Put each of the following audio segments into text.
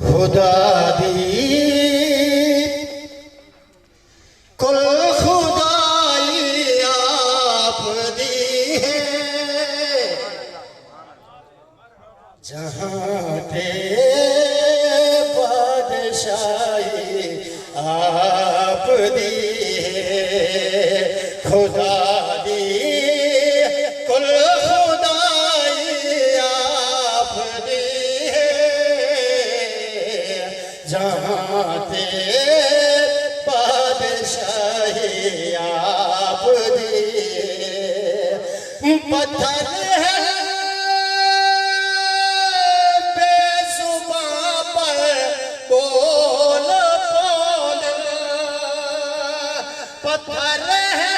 खुदा दी कुल खुदाई आप दी है जहाँ पे बादशाही आप दी है खुदा दी कुल खुदाई आप दी है जहाँ पे बादशाही आप दी है पत्थर है बोल बोल पत्थर है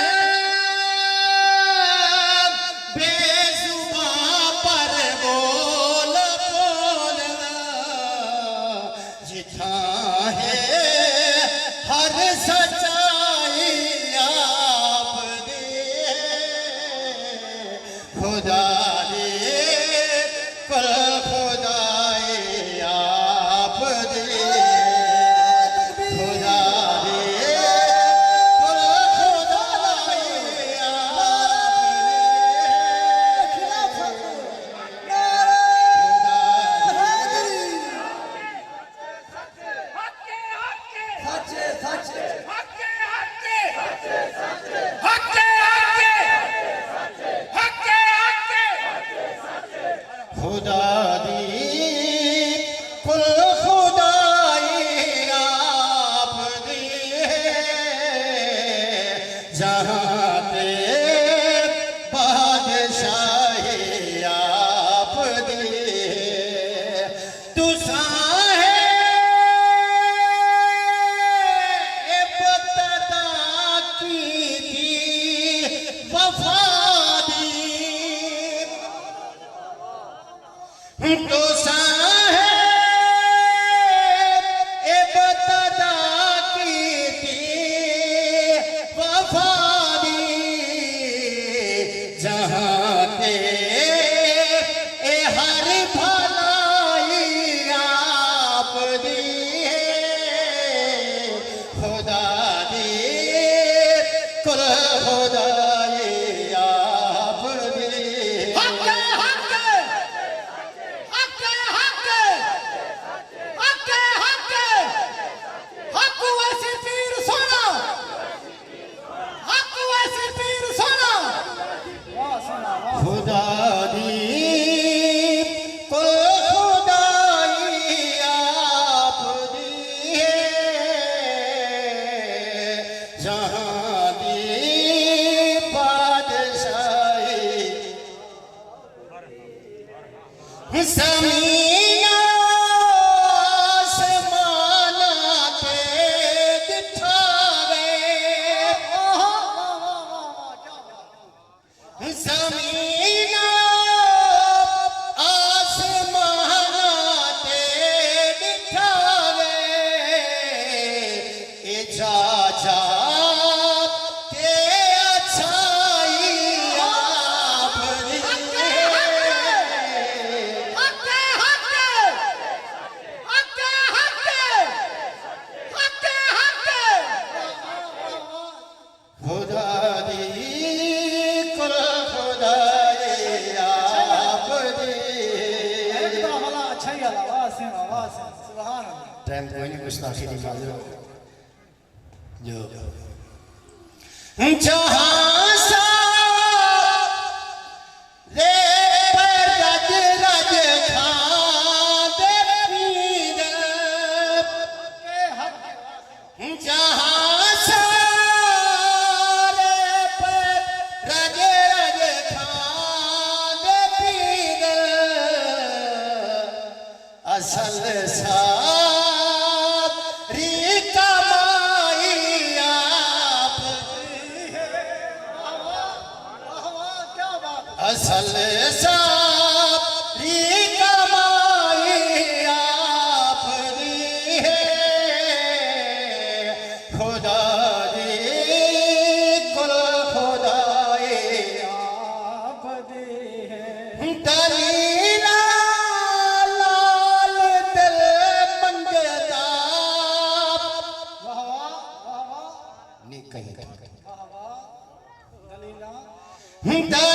बेजुबां पर बोल बोल जिथा है हर सच्चाई आप दे खुदा दे कल खुदाई आप दे खुदा दी कुल खुदाई आप दी है जहाँ पे बादशाही आप दी है तुसा है इब्तदा की थी वफा तो साहेब इब्तदा की थी वफा दी जहाँ पे हर भलाई आप दी खुदा दी कुल खुदाई आप दी खुदा दी कुल खुदाई आप दी है जहाँ दी बादशाही ज़मीन आसमान पे दिखावे ज़मीन आसमान पे दिखावे इजाज़त के अच्छाई आप दी खुदा दी कुल खुदाई आप दी टाइम कोई नहीं गुस्ताखी नहीं मालूम जो जहाँ सा रे पर रज रज खांदे पींदे जहाँ सा असल सारी कमाई आप असल सारी कमाई आप दी है खुदा दी कुल खुदाई आप दी है दलीला लाल दिल मन ते